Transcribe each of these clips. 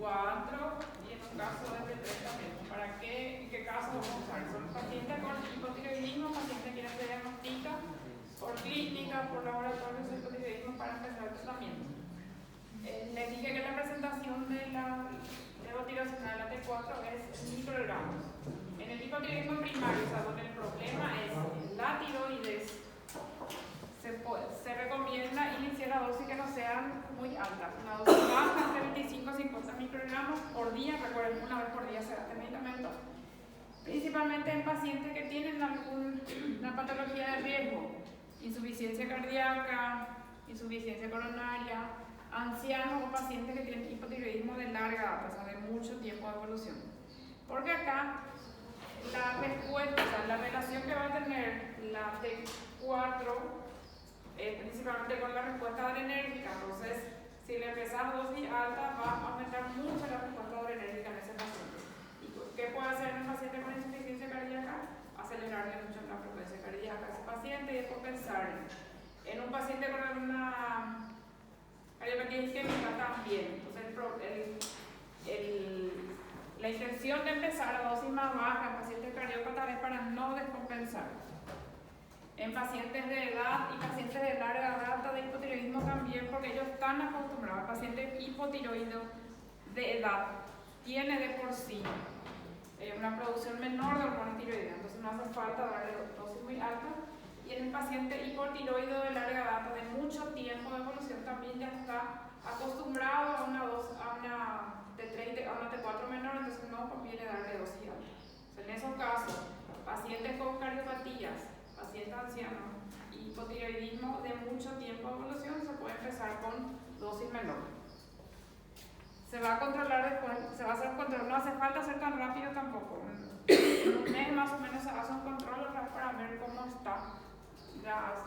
4 y en un caso de T3 también. ¿Para qué? ¿En qué caso vamos a usar? Son pacientes con hipotiroidismo, pacientes que se diagnostican por clínica, por laboratorio de hipotiroidismo para empezar el tratamiento. Les dije que la presentación de la levotiroxina de la T4 es en microgramos. En el hipotiroidismo primario, o sea, donde el problema es la tiroides, se recomienda iniciar a dosis que no sean muy altas. Una dosis baja, entre 25 y 50 microgramos por día. Recuerden, una vez por día se da este medicamento. Principalmente en pacientes que tienen alguna patología de riesgo, insuficiencia cardíaca, insuficiencia coronaria, ancianos o pacientes que tienen hipotiroidismo de larga data, o sea, de mucho tiempo de evolución. Porque acá la respuesta, o sea, la relación que va a tener la T4 principalmente con la respuesta adrenérgica. Entonces, si le empezamos dosis alta, va a aumentar mucho la respuesta adrenérgica en ese paciente. ¿Y qué puede hacer en un paciente con insuficiencia cardíaca? Acelerarle mucho la frecuencia cardíaca a ese paciente y descompensarle. En un paciente con alguna cardiopatía isquémica también. Entonces, la intención de empezar a dosis más baja en pacientes cardiópatas es para no descompensar. En pacientes de edad y pacientes de larga data de hipotiroidismo también, porque ellos están acostumbrados. El paciente hipotiroideo de edad tiene de por sí una producción menor de hormona tiroidea, entonces no hace falta darle dosis muy alta. Y en el paciente hipotiroideo de larga data de mucho tiempo de evolución también ya está acostumbrado a una T3, a una T4 menor, entonces no conviene darle dosis alta. Entonces, en esos casos, pacientes con cardiopatías, pacientes ancianos y hipotiroidismo de mucho tiempo de evolución, se puede empezar con dosis menor. Se va a controlar después, se va a hacer un control, no hace falta hacer tan rápido tampoco. En un mes más o menos se hace un control para ver cómo están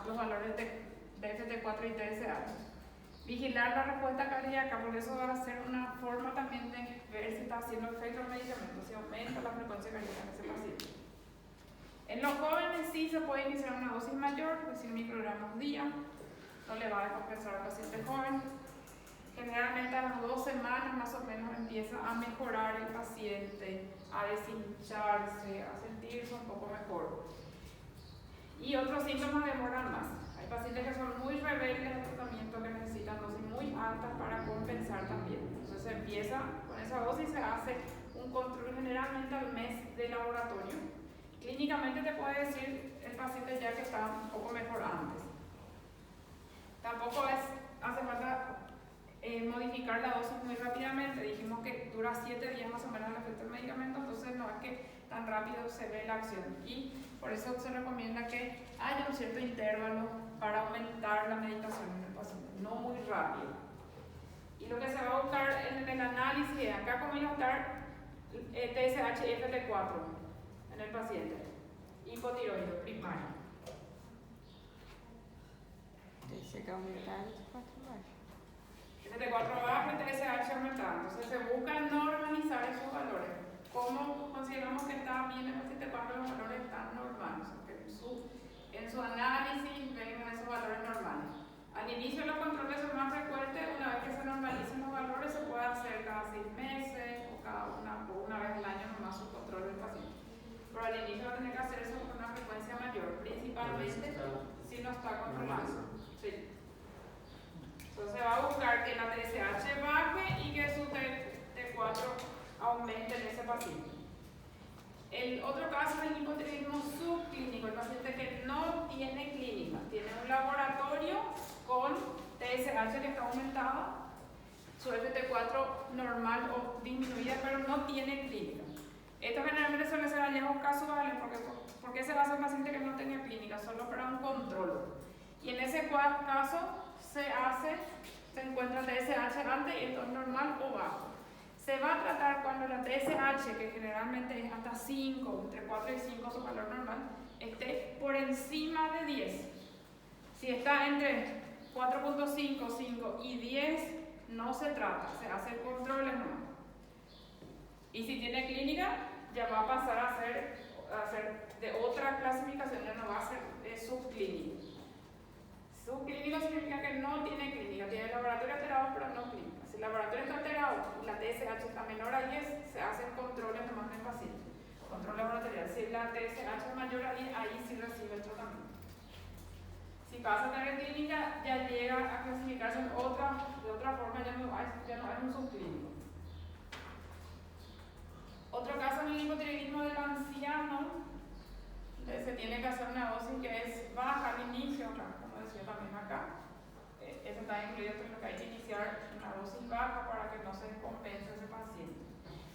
los valores de FT4 y TSH. Vigilar la respuesta cardíaca, por eso va a ser una forma también de ver si está haciendo efecto el medicamento, si aumenta la frecuencia cardíaca en ese paciente. En los jóvenes sí se puede iniciar una dosis mayor, es decir, microgramos día, no le va a descompensar al paciente joven. Generalmente a las 2 semanas más o menos empieza a mejorar el paciente, a deshincharse, a sentirse un poco mejor. Y otros síntomas demoran más. Hay pacientes que son muy rebeldes al tratamiento, que necesitan dosis muy altas para compensar también. Entonces se empieza con esa dosis, se hace un control generalmente al mes de laboratorio. Clínicamente te puede decir el paciente ya que está un poco mejor antes. Tampoco hace falta modificar la dosis muy rápidamente. Dijimos que dura 7 días más o menos el efecto del medicamento, entonces no es que tan rápido se ve la acción. Y por eso se recomienda que haya un cierto intervalo para aumentar la medicación en el paciente, no muy rápido. Y lo que se va a buscar en el análisis es acá cómo estar TSH y FT4 en el paciente hipotiroideo primario. Dice que aumentar FT4 bajo y TSH aumentado. Entonces se busca normalizar esos valores. ¿Cómo consideramos que está bien el paciente cuando los valores están normales? Que en su análisis vengan esos valores normales. Al inicio los controles son más frecuentes. Una vez que se normalicen los valores se puede hacer cada 6 meses o una vez al año nomás su control del paciente. Pero al inicio va a tener que hacer eso con una frecuencia mayor, principalmente si no está controlado. Sí. Entonces va a buscar que la TSH baje y que su T4 aumente en ese paciente. El otro caso es el hipotiroidismo subclínico, el paciente que no tiene clínica, tiene un laboratorio con TSH que está aumentada, su FT4 normal o disminuida, pero no tiene clínica. Esto generalmente suele ser hallazgos casuales, porque se basa en paciente que no tenga clínica, solo para un control. Y en ese caso se encuentra TSH alta y esto es normal o bajo. Se va a tratar cuando la TSH, que generalmente es hasta 5, entre 4 y 5 su valor normal, esté por encima de 10. Si está entre 4.5, 5 y 10, no se trata, se hace controles nomás. Y si tiene clínica, ya va a pasar a ser de otra clasificación, ya no va a ser subclínico. Subclínico significa que no tiene clínica, tiene el laboratorio alterado pero no clínica. Si el laboratorio está alterado y la TSH TSH está menor a 10, se hacen controles nomás en el paciente. Control laboratorial. Si la TSH es mayor a 10, ahí sí recibe el tratamiento. Si pasa a tener clínica, ya llega a clasificarse de otra forma, ya no es un subclínico. Otro caso en el hipotiroidismo del anciano, se tiene que hacer una dosis que es baja al inicio, como decía también acá. Eso está incluido en lo que hay que iniciar una dosis baja para que no se descompense ese paciente.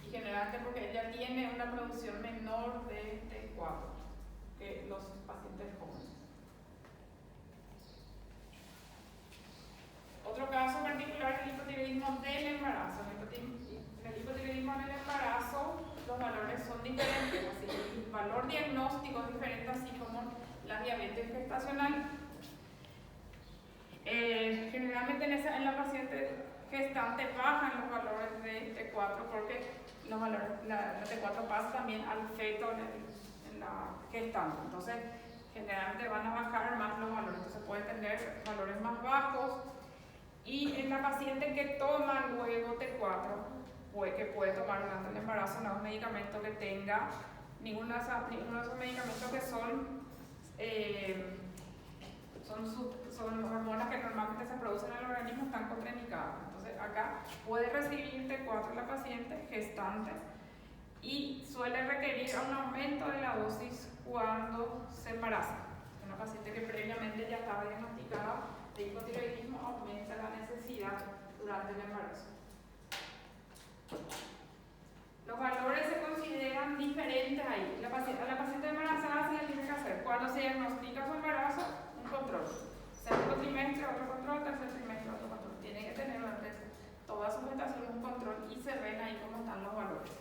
Y generalmente porque ella tiene una producción menor de T4 que los pacientes jóvenes. Otro caso particular es el hipotiroidismo del embarazo. En el hipotiroidismo del embarazo los valores son diferentes, así el valor diagnóstico es diferente, así como la diabetes gestacional. Generalmente en la paciente gestante bajan los valores de T4 porque los valores, la T4 pasa también al feto en la gestante. Entonces, generalmente van a bajar más los valores. Entonces, puede tener valores más bajos. Y en la paciente que toma luego T4, que puede tomar durante el embarazo, no es un medicamento que tenga ninguno de esos medicamentos que son hormonas que normalmente se producen en el organismo, están contraindicadas. Entonces acá puede recibir T4 la paciente gestante y suele requerir un aumento de la dosis cuando se embaraza. Una paciente que previamente ya estaba diagnosticada de hipotiroidismo aumenta la necesidad durante el embarazo. Los valores se consideran diferentes ahí. A la paciente embarazada se le tiene que hacer, cuando se diagnostica su embarazo, un control. Segundo trimestre, otro control, tercer trimestre, otro control. Tiene que tener durante toda su gestación un control y se ven ahí cómo están los valores.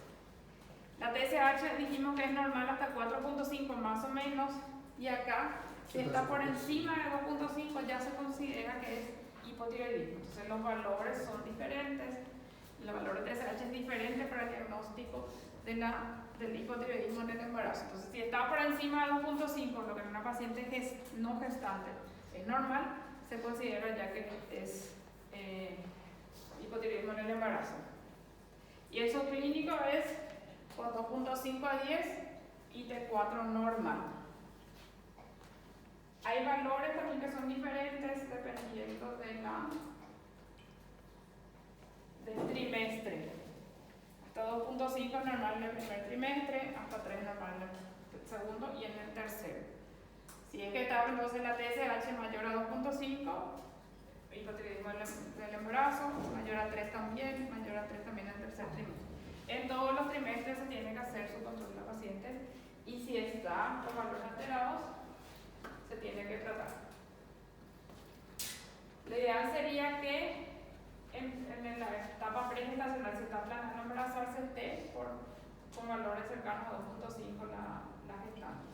La TSH dijimos que es normal hasta 4.5 más o menos, y acá, si está por encima de 2.5, ya se considera que es hipotiroidismo. Entonces los valores son diferentes. El valor de TSH es diferente para el diagnóstico del hipotiroidismo en el embarazo. Entonces, si está por encima de 2.5, lo que en una paciente no gestante es normal, se considera ya que es hipotiroidismo en el embarazo. Y el subclínico es por 2.5 a 10 y T4 normal. Hay valores también que son diferentes dependiendo del trimestre. Hasta 2.5 normal en el primer trimestre, hasta 3 normal en el segundo y en el tercero. Si es que está entonces la TSH mayor a 2.5, hipotiroidismo del embarazo, mayor a 3 también, mayor a 3 también en el tercer trimestre. En todos los trimestres se tiene que hacer su control de la paciente y si está con valores alterados, se tiene que tratar. Lo ideal sería que en la etapa pregestacional, si está planeando embarazarse, esté con valores cercanos a 2.5 la gestante.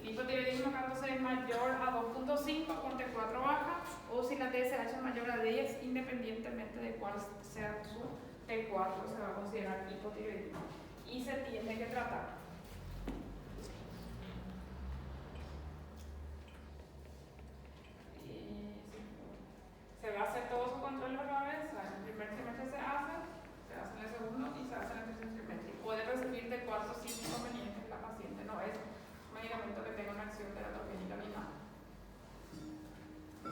El hipotiroidismo cuando es mayor a 2.5 con T4 baja, o si la TSH es mayor a 10, independientemente de cuál sea su T4, se va a considerar hipotiroidismo y se tiene que tratar. Se va a hacer todo su control otra vez. En el primer trimestre se hace en el segundo y se hace en el tercer trimestre. Y puede recibir T4 sin inconvenientes la paciente, no es un medicamento que tenga una acción teratogénica ni nada.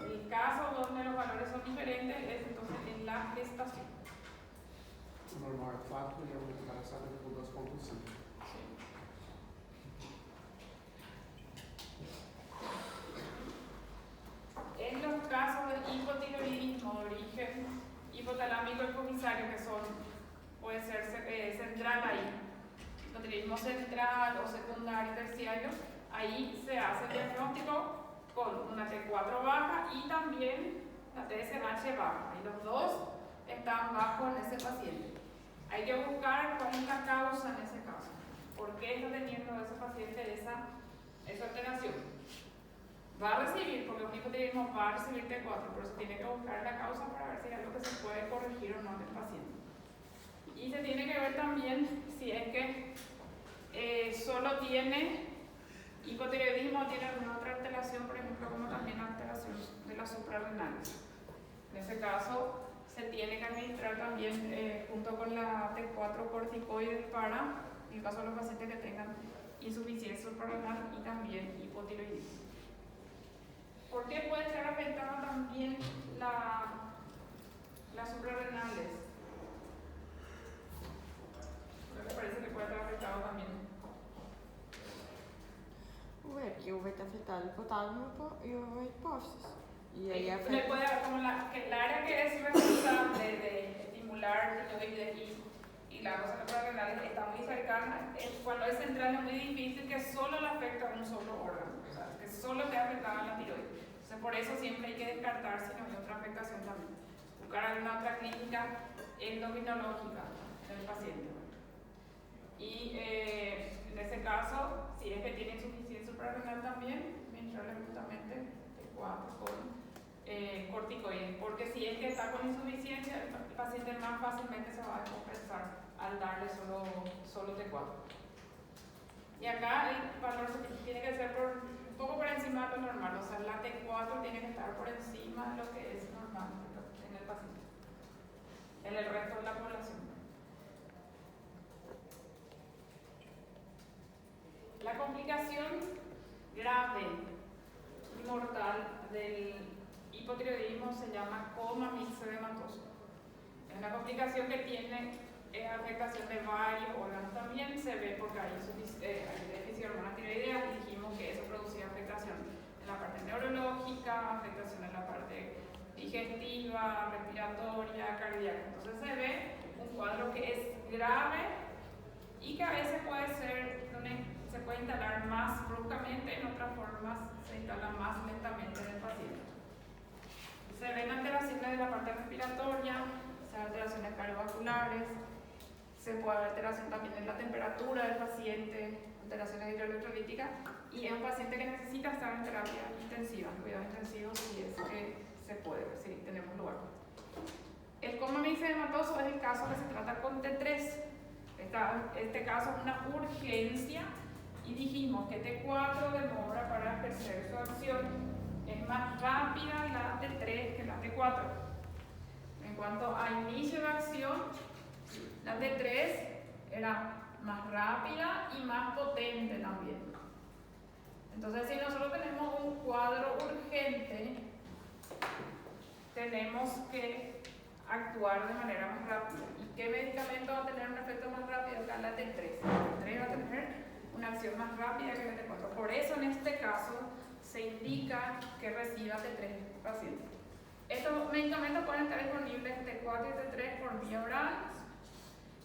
El caso donde los valores son diferentes es entonces en la gestación. Normal 4 y una embarazada por 2.5. En los casos de hipotiroidismo de origen hipotalámico hipofisario, que puede ser central ahí, hipotiroidismo central o secundario terciario, ahí se hace el diagnóstico con una T4 baja y también la TSH baja. Y los dos están bajos en ese paciente. Hay que buscar cuál es la causa en ese caso. ¿Por qué está teniendo ese paciente esa alteración? Va a recibir, porque un hipotiroidismo va a recibir T4, pero se tiene que buscar la causa para ver si hay algo que se puede corregir o no en el paciente. Y se tiene que ver también si es que solo tiene hipotiroidismo o tiene alguna otra alteración, por ejemplo, como también alteración de las suprarrenales. En ese caso, se tiene que administrar también junto con la T4 corticoides para, en el caso de los pacientes que tengan insuficiencia suprarrenal y también hipotiroidismo. ¿Por qué puede ser afectada también las suprarrenales? ¿Qué les parece que puede estar afectado también? Porque vai estar afetado o hipotálamo e o hipófisis. Y ahí Le afecta. puede dar como el área que es responsable de estimular tiroides y la glándula suprarrenal está muy cercana. Cuando es central es muy difícil que solo le afecte a un solo órgano, o sea, que solo esté afectada la tiroides. Entonces, por eso siempre hay que descartar si no hay otra afectación también. Buscar alguna otra clínica endocrinológica del paciente. Y en ese caso, si es que tiene insuficiencia suprarrenal también, administrarle justamente T4 con corticoides, porque si es que está con insuficiencia, el paciente más fácilmente se va a descompensar al darle solo T4. Y acá el valor tiene que ser un poco por encima de lo normal, o sea, la T4 tiene que estar por encima de lo que es normal en el paciente, en el resto de la población. La complicación grave y mortal del hipotiroidismo se llama coma mixedematoso. Es una complicación que tiene afectación de varios órganos. También se ve porque hay déficit de hormonas tiroideas y dijimos que eso producía afectación en la parte neurológica, afectación en la parte digestiva, respiratoria, cardíaca. Entonces se ve un cuadro que es grave y que a veces se puede instalar más bruscamente, en otras formas se instala más lentamente en el paciente. Se ven alteraciones de la parte respiratoria, se ven alteraciones cardiovasculares, se puede ver alteración también en la temperatura del paciente, alteraciones hidroelectrolíticas, y es un paciente que necesita estar en terapia intensiva, en cuidados intensivos, si es que se puede, si tenemos lugar. El coma mixedematoso es el caso que se trata con T3. Este caso es una urgencia y dijimos que T4 demora para ejercer su acción. Es más rápida la T3 que la T4. En cuanto a inicio de acción, la T3 era más rápida y más potente también. Entonces, si nosotros tenemos un cuadro urgente, tenemos que actuar de manera más rápida. ¿Y qué medicamento va a tener un efecto más rápido? Acá la T3. La T3 va a tener una acción más rápida que la T4. Por eso, en este caso, se indica que reciba T3 el paciente. Estos medicamentos pueden estar disponibles T4 y T3 por vía oral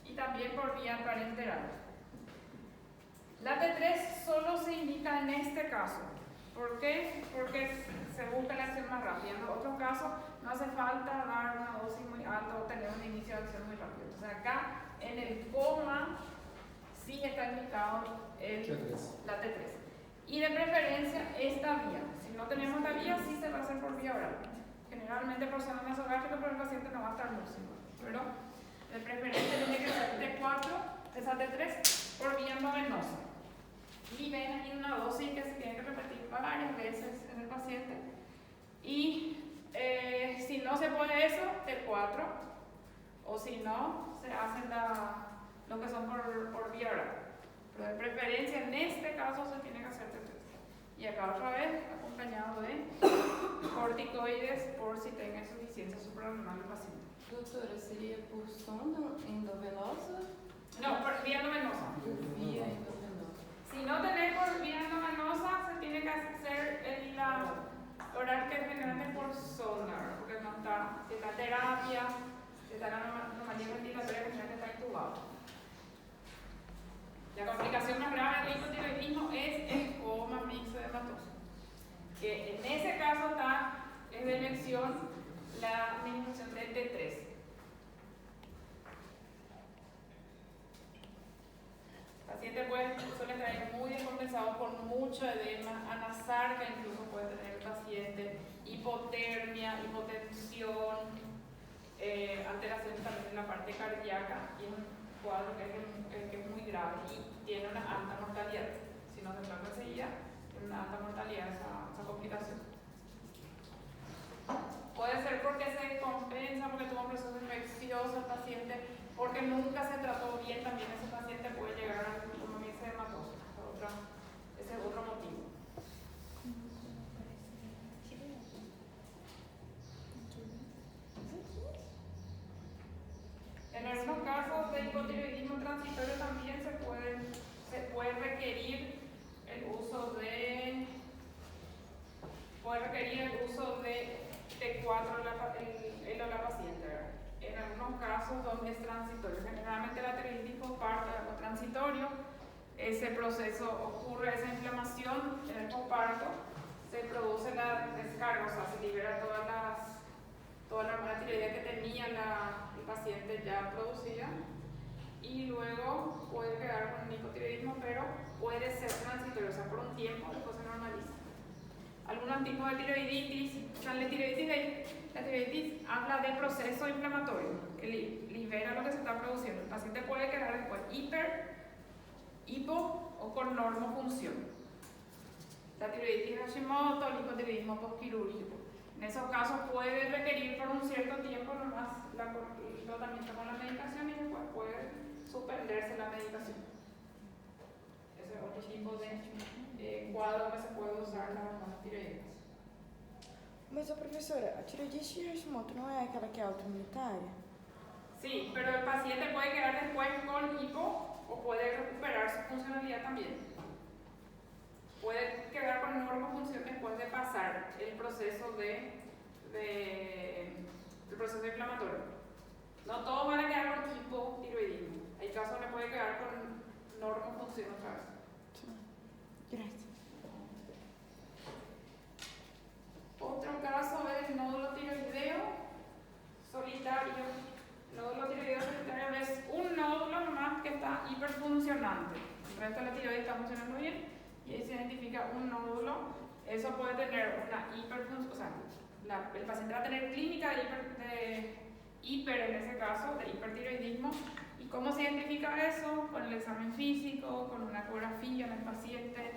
y también por vía parenteral. La T3 solo se indica en este caso. ¿Por qué? Porque se busca la acción más rápida. En otros casos no hace falta dar una dosis muy alta o tener un inicio de acción muy rápido. Entonces acá en el coma sí está indicado la T3. Y de preferencia esta vía. Si no tenemos la vía, sí se va a hacer por vía oral. Generalmente por zona nasogástrica, pero el paciente no va a estar lúcido. Pero de preferencia tiene que ser T4, esa T3 por vía endovenosa. Y ven aquí una dosis que se tiene que repetir varias veces en el paciente. Y si no se pone eso, T4. O si no, se hacen lo que son por vía oral. Pero de preferencia en este caso se tiene que hacer T3. Y acá otra vez acompañado de corticoides por si tenga insuficiencia suprarrenal el paciente. Doutora, seria por sonda endovenosa? No, por vía endovenosa. Por vía endovenosa. Si no tenés por vía endovenosa, se tiene que hacer la oral que es generalmente por sonda, porque no está, si está terapia, si está la anomalía ventilatoria, generalmente está intubado. La complicación más grave del hipotiroidismo es el coma mixedematoso, que en ese caso es de elección la administración de T3. El paciente suele traer muy descompensado con mucho edema, anasarca incluso puede tener el paciente, hipotermia, hipotensión, alteraciones también en la parte cardíaca, y es un cuadro que es muy grave y tiene una alta mortalidad. Si no se trata enseguida, tiene una alta mortalidad esa complicación. Puede ser porque se descompensa, porque tuvo un proceso infeccioso el paciente, porque nunca se trató bien, también ese paciente puede llegar a pulmoníase hematosa. Ese es otro motivo. En algunos casos de hipotiroidismo transitorio también se puede requerir el uso de T4 en la paciente, ¿verdad? En algunos casos donde es transitorio. Generalmente la tiroiditis posparto es algo transitorio. Ese proceso ocurre, esa inflamación en el posparto, se produce la descarga, o sea, se libera toda la tiroidea que tenía el paciente ya producida, y luego puede quedar con un hipotiroidismo, pero puede ser transitorio, o sea, por un tiempo, después se normaliza. Algunos tipos de tiroiditis, o sea, la tiroiditis habla de proceso inflamatorio, que libera lo que se está produciendo. El paciente puede quedar después hipo o con normofunción. La tiroiditis Hashimoto, el hipotiroidismo postquirúrgico. En esos casos puede requerir por un cierto tiempo nomás el tratamiento con la medicación y después puede suspenderse la medicación. Ese es otro tipo de cuadro que se puede usar las hormonas tiroideas. Mas a professora, a tiroidite Hashimoto não é aquela que é autoimunitária? Sí, pero el paciente puede quedar después con hipo o puede recuperar su funcionalidad también. Puede quedar con normofunción después de pasar el proceso el proceso inflamatorio. No todos van a quedar con hipotiroidismo. Hay casos donde puede quedar con normofunción otra vez. Gracias. Otro caso es el nódulo tiroideo solitario. El nódulo tiroideo solitario es un nódulo nomás que está hiperfuncionante. El resto de la tiroides está funcionando bien y ahí se identifica un nódulo. Eso puede tener una hiperfunción, o sea, el paciente va a tener clínica de hiper en ese caso, de hipertiroidismo. ¿Y cómo se identifica eso? Con el examen físico, con una ecografía en el paciente,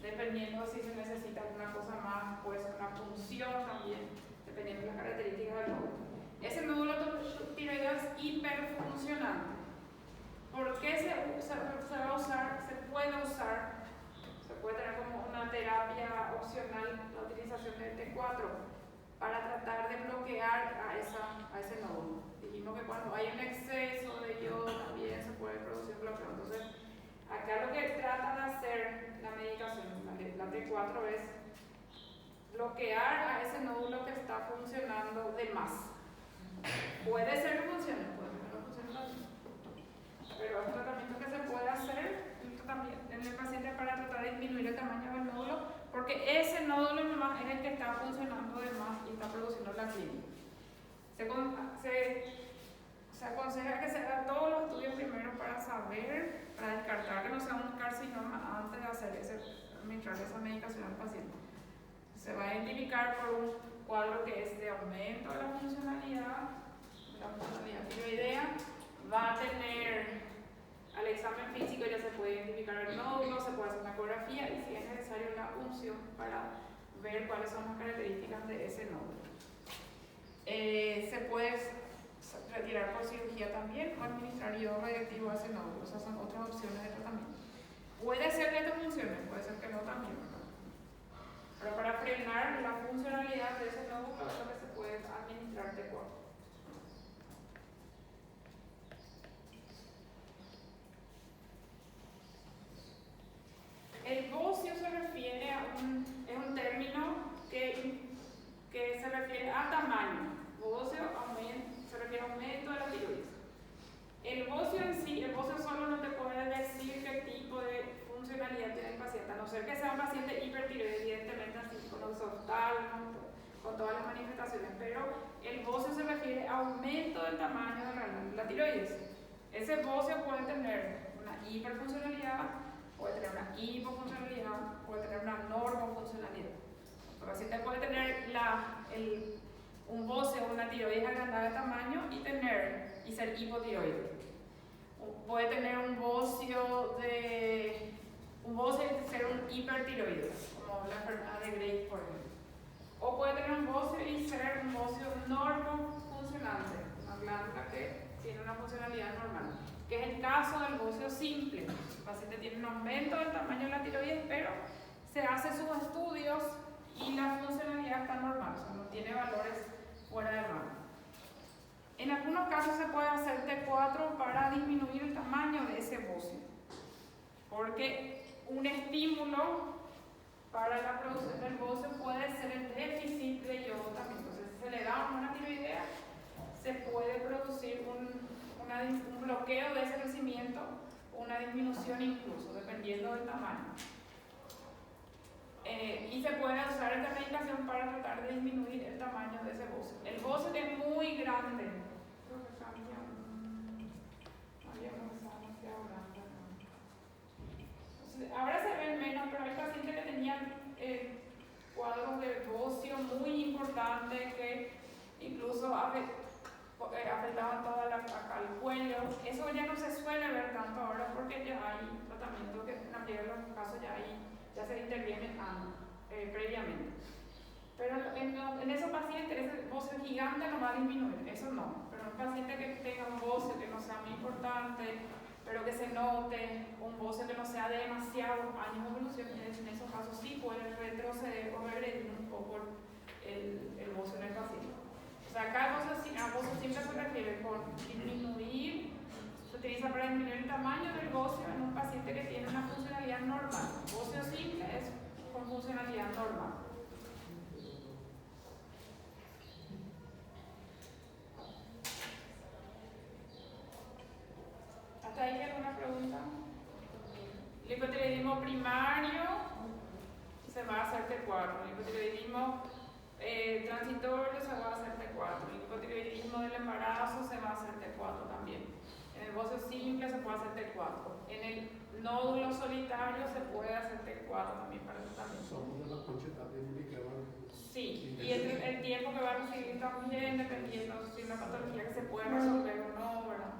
dependiendo si se necesita alguna cosa más, puede ser una punción también, dependiendo de las características del nódulo. Ese nódulo tiroideo es hiperfuncionante. ¿Por qué se va a usar? Se puede tener como una terapia opcional la utilización del T4 para tratar de bloquear a ese nódulo. Dijimos que cuando hay un exceso de yodo también se puede producir bloqueo. Entonces, acá lo que trata de hacer la medicación, la T4, es bloquear a ese nódulo que está funcionando de más. Puede ser que funcione, puede ser que no funcione también. Pero es un tratamiento que se puede hacer en el paciente para tratar de disminuir el tamaño del nódulo, porque ese nódulo nomás es el que está funcionando de más y está produciendo la clínica. Se aconseja que se hagan todos los estudios primero para descartar que no sea un carcinoma antes de administrar esa medicación al paciente. Se va a identificar por un cuadro que es de aumento de la funcionalidad tiroidea. Va a tener, al examen físico ya se puede identificar el nódulo, se puede hacer una ecografía y si es necesario una punción para ver cuáles son las características de ese nódulo. Se puede retirar por cirugía también o administrar iodo radioactivo a ese nódulo. Esas son otras opciones de tratamiento. Puede ser que esto funcione, puede ser que no también, ¿verdad? Pero para frenar la funcionalidad de ese nódulo es lo que se puede administrar T4. El bocio se refiere es un término que se refiere a tamaño. Bocio se refiere a aumento de la tiroides. El bocio en sí, el bocio solo no te puede decir qué tipo de funcionalidad tiene el paciente, a no ser que sea un paciente hipertiroideo, evidentemente así con los oftalmos, con todas las manifestaciones, pero el bocio se refiere a aumento del tamaño de la tiroides. Ese bocio puede tener una hiperfuncionalidad, puede tener una hipofuncionalidad, puede tener una normofuncionalidad. El paciente puede tener un bocio o una tiroides agrandada de tamaño y ser hipotiroideo. Puede tener un bocio y ser un hipertiroideo, como la enfermedad de Graves, por ejemplo. O puede tener un bocio y ser un bocio normofuncionante, una glándula que tiene una funcionalidad normal, que es el caso del bocio simple. El paciente tiene un aumento del tamaño de la tiroides, pero se hace sus estudios y la funcionalidad está normal, o sea, no tiene valores fuera de rango. En algunos casos se puede hacer T4 para disminuir el tamaño de ese bocio, porque un estímulo para la producción del bocio puede ser el déficit de yodo también. Entonces, si se le da una tiroidea, se puede producir un bloqueo de ese crecimiento, una disminución incluso, dependiendo del tamaño. Y se puede usar esta medicación para tratar de disminuir el tamaño de ese bocio. El bocio que es muy grande, creo que cambia, demasiado grande. Entonces, ahora se ven menos, pero hay pacientes que tenían cuadros de bocio muy importantes que incluso afectaban toda acá el cuello. Eso ya no se suele ver tanto ahora porque ya hay tratamiento que en la mayoría de los casos ya se interviene previamente. Pero en esos pacientes ese bocio gigante no va a disminuir, eso no. Pero un paciente que tenga un bocio que no sea muy importante, pero que se note, un bocio que no sea de demasiados años de evolución, en esos casos sí puede retroceder o regredir un poco el bocio en el paciente. O sea, acá el bocio siempre se refiere con disminuir, se utiliza para disminuir el tamaño del bocio en un paciente que tiene una funcionalidad normal. El bocio simple es con funcionalidad normal. ¿Hasta ahí hay alguna pregunta? El hipotiroidismo primario se va a hacer T4. El hipotiroidismo transitorio se va a hacer T4. El hipotiroidismo del embarazo se va a hacer T4 también. En el bocio simple se puede hacer T4. En el nódulo solitario se puede hacer T4 también para el tratamiento. Só muda a quantidade de miligramas. Sí, y el tiempo que va a recibir también, dependiendo si la patología que se puede resolver o no, ¿verdad?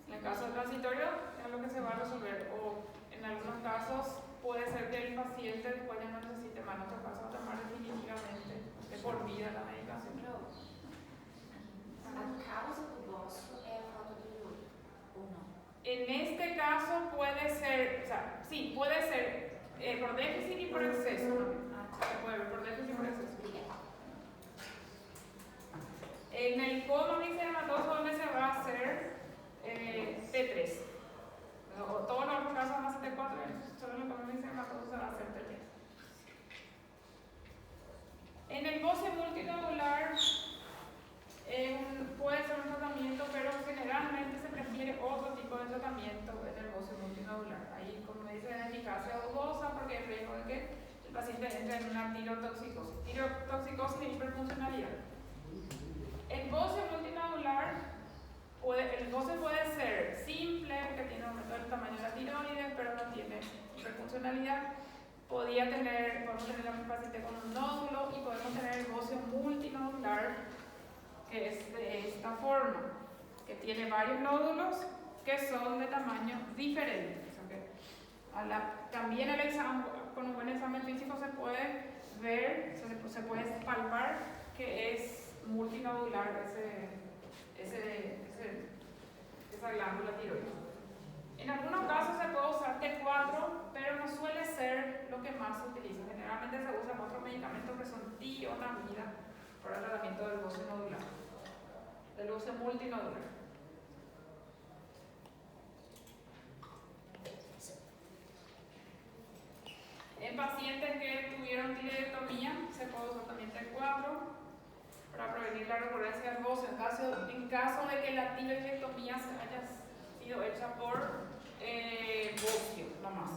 En el caso transitorio es lo que se va a resolver, o en algunos casos puede ser que el paciente después ya no necesite más, en otros casos va a tomar definitivamente de por vida la medicación. A causa do bocio é a falta de iodo, ou não? En este caso puede ser, o sea, sí, puede ser por déficit y por exceso, ¿no? Se puede ver por déficit y por exceso. En el cono mixedematoso, donde se va a hacer T3. Todos los casos van a ser T4, solo en el cono mixedematoso se va a hacer T3. En el bocio multinodular puede ser un tratamiento, pero generalmente se prefiere otro tipo de tratamiento en el bocio multinodular. Ahí, como dice, es eficacia dudosa porque hay riesgo de que el paciente entre en una tirotoxicosis. Tirotoxicosis e hiperfuncionalidad. El bocio multinodular, el bocio puede ser simple, que tiene aumento del tamaño de la tiroides, pero no tiene hiperfuncionalidad. Podemos tener un paciente con un nódulo y podemos tener el bocio multinodular, que es de esta forma, que tiene varios nódulos que son de tamaño diferentes. También con un buen examen físico se puede ver, se puede palpar que es multinodular esa glándula tiroides. En algunos casos se puede usar T4, pero no suele ser lo que más se utiliza. Generalmente se usan otros medicamentos que son tionamida para el tratamiento del bocio nodular, del bocio multinodular. En pacientes que tuvieron tiroidectomía se puede usar también T4 para prevenir la recurrencia del bocio en caso de que la tiroidectomía haya sido hecha por bocio, no más.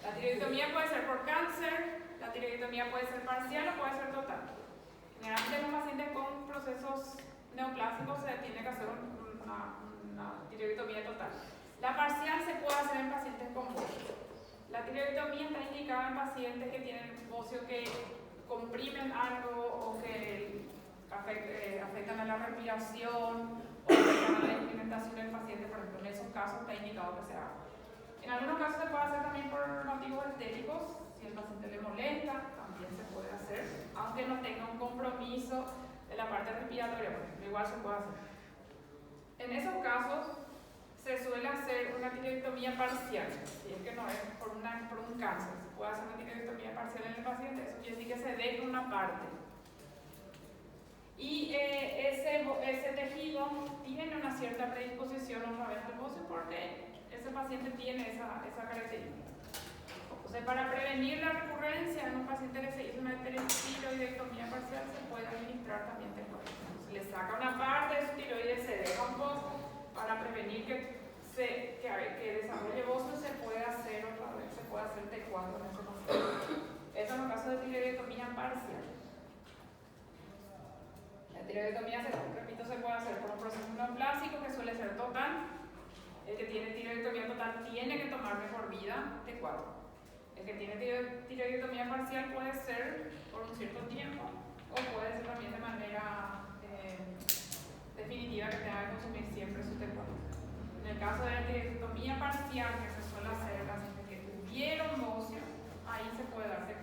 La tiroidectomía puede ser por cáncer, la tiroidectomía puede ser parcial o puede ser total. Generalmente en los pacientes con procesos neoplásicos se tiene que hacer una tiroidectomía total. La parcial se puede hacer en pacientes con bocio. La tiroidectomía está indicada en pacientes que tienen bocio que comprimen algo o que afectan a la respiración o afectan a la alimentación del paciente, por ejemplo. En esos casos está indicado que se haga. En algunos casos se puede hacer también por motivos estéticos, si si el paciente le molesta, también se puede hacer, aunque no tenga un compromiso de la parte respiratoria, por ejemplo, igual se puede hacer. En esos casos se suele hacer una tiroidectomía parcial, si es que no es por un cáncer, se puede hacer una tiroidectomía parcial en el paciente, eso quiere decir que se deja una parte. Y ese tejido tiene una cierta predisposición otra vez al bocio porque ese paciente tiene esa característica. Entonces, para prevenir la recurrencia en un paciente que se hizo una tiroidectomía parcial, se puede administrar también T4. Se le saca una parte de su tiroides, se deja un poco para prevenir que desarrolle bocio, se puede hacer otra vez, se puede hacer T4 en ese paciente. Eso en el caso de tiroidectomía parcial. La tiroidectomía, repito, se puede hacer por un proceso neoplásico que suele ser total. El que tiene tiroidectomía total tiene que tomar de por vida T4. El que tiene tiroidectomía parcial puede ser por un cierto tiempo o puede ser también de manera definitiva que tenga que consumir siempre su T4. En el caso de la tiroidectomía parcial que se suele hacer en pacientes que tuvieron bocio, ahí se puede dar T4.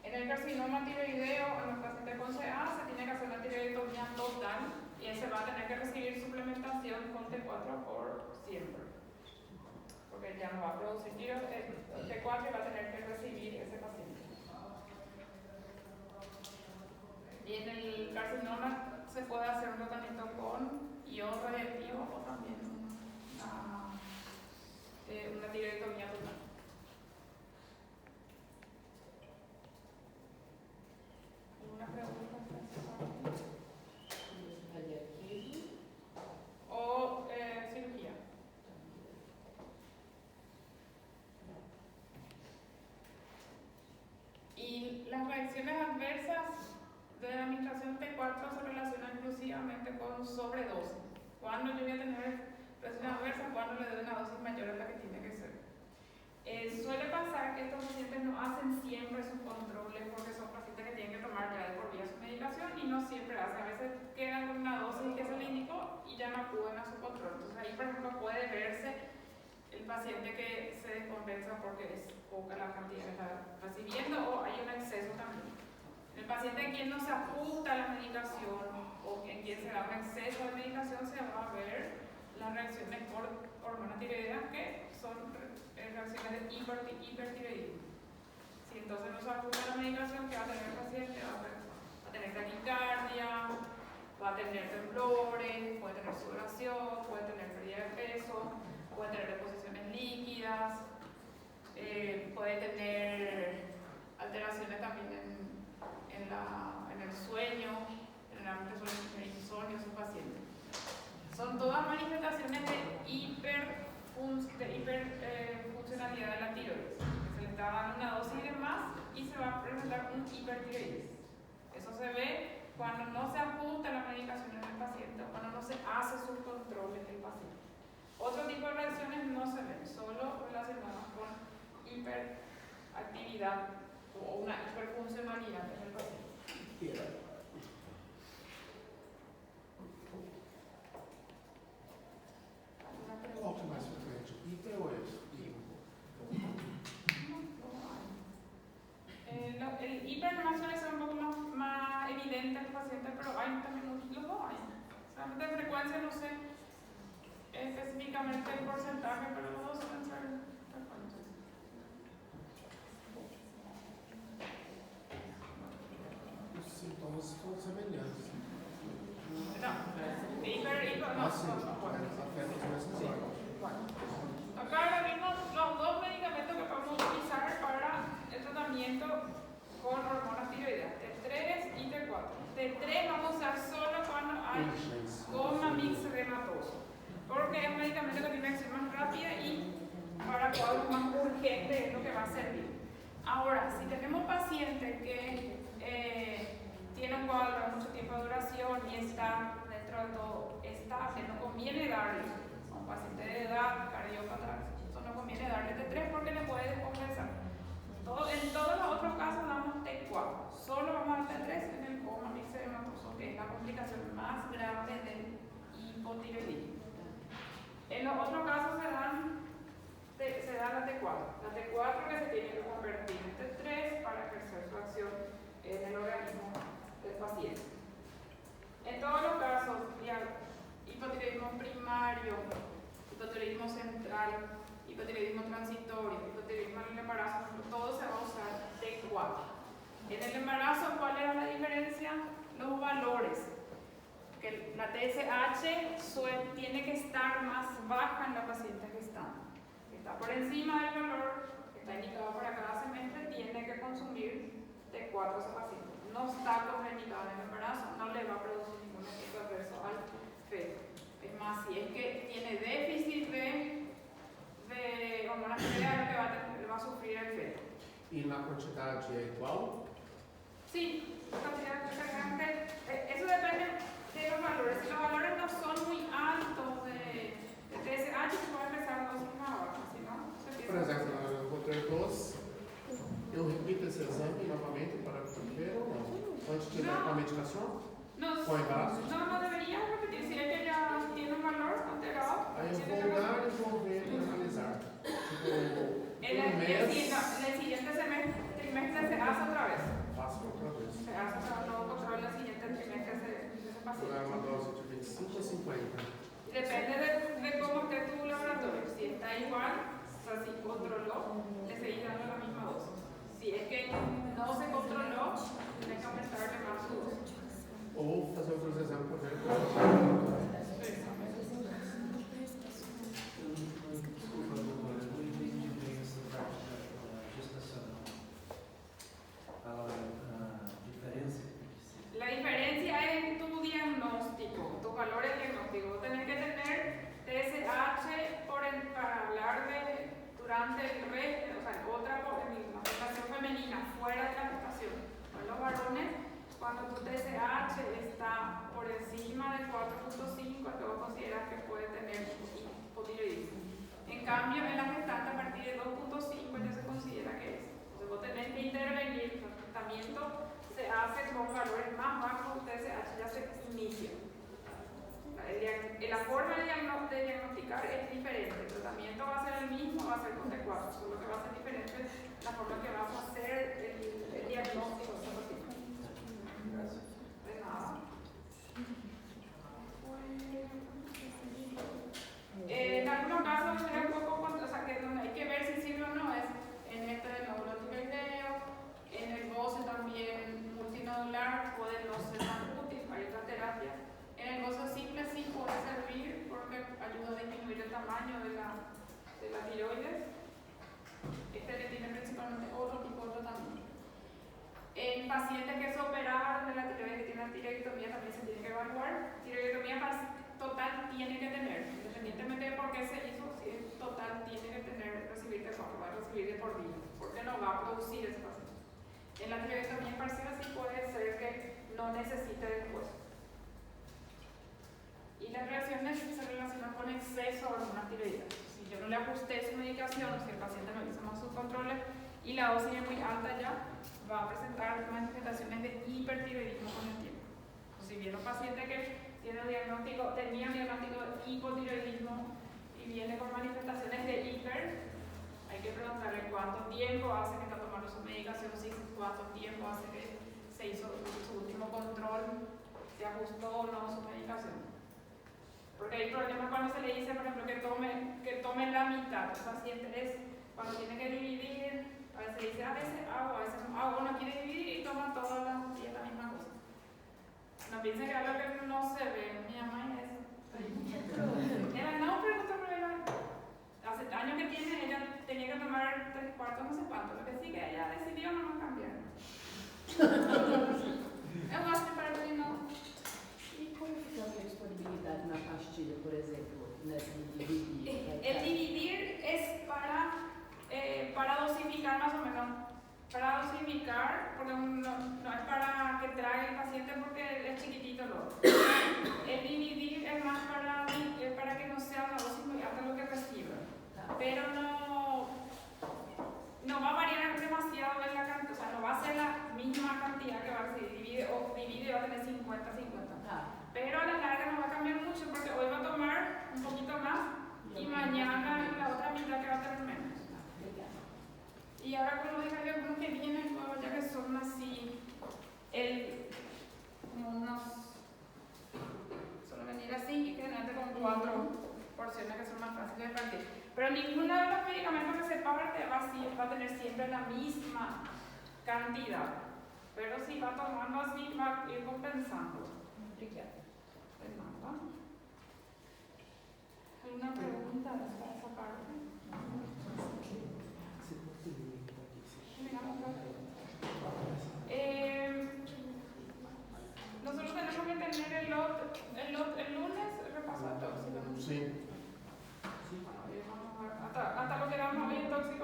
En el carcinoma tiroideo, en los pacientes con CA, se tiene que hacer una tiroidectomía total y ese va a tener que recibir suplementación con T4 por siempre. Porque ya no va a producir T4 y va a tener que recibir ese paciente. Y en el carcinoma se puede hacer un tratamiento con iodo radiactivo o también una tiroidectomía total. ¿Alguna pregunta? O cirugía. Y las reacciones adversas de la administración T4 se relacionan exclusivamente con sobredosis. ¿Cuándo yo voy a tener reacciones adversas? Cuando le doy una dosis mayor a la que tiene que ser. Suele pasar que estos pacientes no hacen siempre sus controles porque son pacientes que tienen que tomar ya de por vida su medicación y no siempre hacen. A veces quedan con una dosis que se le indicó y ya no acuden a su control. Entonces ahí, por ejemplo, puede verse el paciente que se descompensa porque es poca la cantidad que está recibiendo o hay un exceso también. El paciente en quien no se ajusta a la medicación o en quien se da un exceso de medicación se va a ver las reacciones por hormona tiroidea que son reacciones de hipertiroidismo. Si entonces no se ajusta a la medicación que va a tener el paciente, va a tener taquicardia, va a tener temblores, puede tener sudoración, puede tener pérdida de peso, puede tener deposiciones líquidas, puede tener alteraciones también en el sueño, generalmente suelen tener insomnio esos pacientes. Son todas manifestaciones de hiperfuncionalidad de la tiroides. Se le está dando una dosis de más y se va a presentar un hipertiroidismo. Eso se ve cuando no se ajusta la medicación en el paciente o cuando no se hace sus controles del paciente. Otro tipo de reacciones no se ven, solo relacionadas con hiperactividad o una hiperfuncionalidad en el paciente. Qual que é mais frequente, hiper ou El hiper nomás suele ser un poco más evidente en el paciente, pero hay también los dos hay. Solamente de frecuencia no sé específicamente el porcentaje, pero los dos suelen ser frecuentes. os sintomas são semelhantes. No, hiper no. Afeta os mesmos órgãos. Acá ahora mismo los dos medicamentos que podemos utilizar para el tratamiento con hormonas tiroideas, T3 y T4. T3 vamos a usar solo cuando hay coma mixedematoso, porque es un medicamento que tiene acción más rápida y para cuadros más urgentes es lo que va a servir. Ahora, si tenemos pacientes que tienen un cuadro de mucho tiempo de duración y está dentro de todo estable, no conviene darle a un paciente de edad cardiópata, no conviene darle T3 porque le puede descompensar. En todos los otros casos damos T4, solo vamos a dar T3 en el coma mixedematoso, que es la complicación más grave del hipotiroidismo. En los otros casos se da la T4. La T4 que se tiene que convertir en T3 para ejercer su acción en el organismo del paciente. En todos los casos, hipotiroidismo primario, hipotiroidismo central, hipotiroidismo transitorio, hipotiroidismo en el embarazo, todo se va a usar T4. En el embarazo, ¿cuál era la diferencia? Los valores. Que la TSH tiene que estar más baja en la paciente gestante. Está por encima del valor que está indicado para cada semestre, tiene que consumir T4 ese paciente. No está contraindicado en el embarazo, no le va a producir ningún efecto adverso al feto. Es más, si es que tiene déficit de hormonas tiroideas, lo que va a sufrir el feto. E na quantidade é igual? Sí, cantidad de eso depende de los valores. Si los valores no son muy altos de TSH, se puede empezar a dosis más bajas, si no, se empieza. Por exemplo, eu vou ter 2, eu repito esse exame novamente para ver ou não? Antes de dar com a medicação? No, Com o embaraço? no debería repetir. Si es que ya tiene un valor alterado, Aí eu tiene vou que olhar e vou ver e analisar. Tipo, en el siguiente trimestre se hace otra vez. faço outra vez. Se hace un nuevo control en el siguiente trimestre de ese Vou dar paciente. uma dose de 25 a 50. Depende de cómo esté tu laboratorio. Si está igual, o sea, si controló, le seguís dando la misma dosis. Si es que no se controló, tienes que aumentarle más su dosis. Ou fazer outros exames para ver. Desculpa, doutora, eu não entendi bem essa parte da gestacional. A diferença entre La diferencia es en tu diagnóstico, tus valores diagnósticos. Vos tenés que tener TSH para hablar de durante el resto, o sea, en la gestación femenina, fuera de la gestación. Con los varones, cuando tu TSH está por encima del 4.5, luego consideras que puede tener hipotiroidismo. En cambio, en la gestante, a partir de 2.5 ya se considera que es. Entonces, vos tenés que intervenir. El tratamiento se hace con valores más bajos, TSH ya se inicia. La forma de diagnosticar es diferente. El tratamiento va a ser el mismo, va a ser con T4, solo que va a ser diferente la forma que vas a hacer el diagnóstico. De nada. En algunos casos es un poco, o sea, que donde hay que ver si sirve o no es en este del nódulo tiroideo, en el goce también multinodular, puede no ser más útil, hay otras terapias. En el goce simple sí puede servir porque ayuda a disminuir el tamaño de la tiroides. Este le tiene principalmente otro tipo de tratamiento. En pacientes que se operaron de la tiroides, que tienen tiroidectomía, también se tiene que evaluar. Tiroidectomía total tiene que tener, independientemente de por qué se hizo, si es total tiene que recibir de forma, va a recibir de por vida, porque no va a producir ese paciente. En la tiroidectomía parcial sí puede ser que no necesite después. Y las reacciones se relacionan con exceso de hormonas tiroideas. Si yo no le ajusté su medicación, si el paciente no hizo más sus controles y la dosis es muy alta ya, va a presentar manifestaciones de hipertiroidismo con el tiempo. Si viene un paciente que tenía un diagnóstico de hipotiroidismo y viene con manifestaciones de hiper, hay que preguntarle cuánto tiempo hace que está tomando su medicación, cuánto tiempo hace que se hizo su último control, se ajustó o no su medicación. Porque hay problemas cuando se le dice, por ejemplo, que tome la mitad. El paciente cuando tiene que dividir, a veces dice, a veces hago, a veces no hago, no quiere dividir y toma todas las días la misma cosa. No piensen que algo que no se ve. Mi mamá es eso. Era no, pero otro problema. Hace años que tiene, ella tenía que tomar 3/4, no sé cuánto. Lo que sí que ella decidió no cambiar. Eu gosto de parabenizar. E como fica a disponibilidade na pastilha, por exemplo, né, de dividir? El dividir es para dosificar más o menos. Para dosificar, porque no es para que trague el paciente porque es chiquitito luego. El dividir es más para que no sea una dosis muy alta lo que recibe. Pero no va a variar demasiado en la cantidad, o sea, no va a ser la misma cantidad que va a recibir. Divide y va a tener 50 40-50. Ah, Pero a la larga no va a cambiar mucho porque hoy va a tomar un poquito más y mañana la otra mitad que va a tener menos. obrigada. Y ahora como dije, hay algunos que vienen nuevos ya que son así, como unos, solo venir así y generalmente con 4 porciones que son más fáciles de partir. Pero ninguno de los medicamentos que se parte va a tener siempre la misma cantidad. Pero si va tomando así, va a ir compensando. Obrigada. De nada. ¿Alguna pregunta para esa parte? Miramos acá. Nosotros tenemos que tener el lunes repaso de tóxico, ¿no? Sí. Bueno, hoy vamos a ver, hasta lo que damos hoy en tóxico,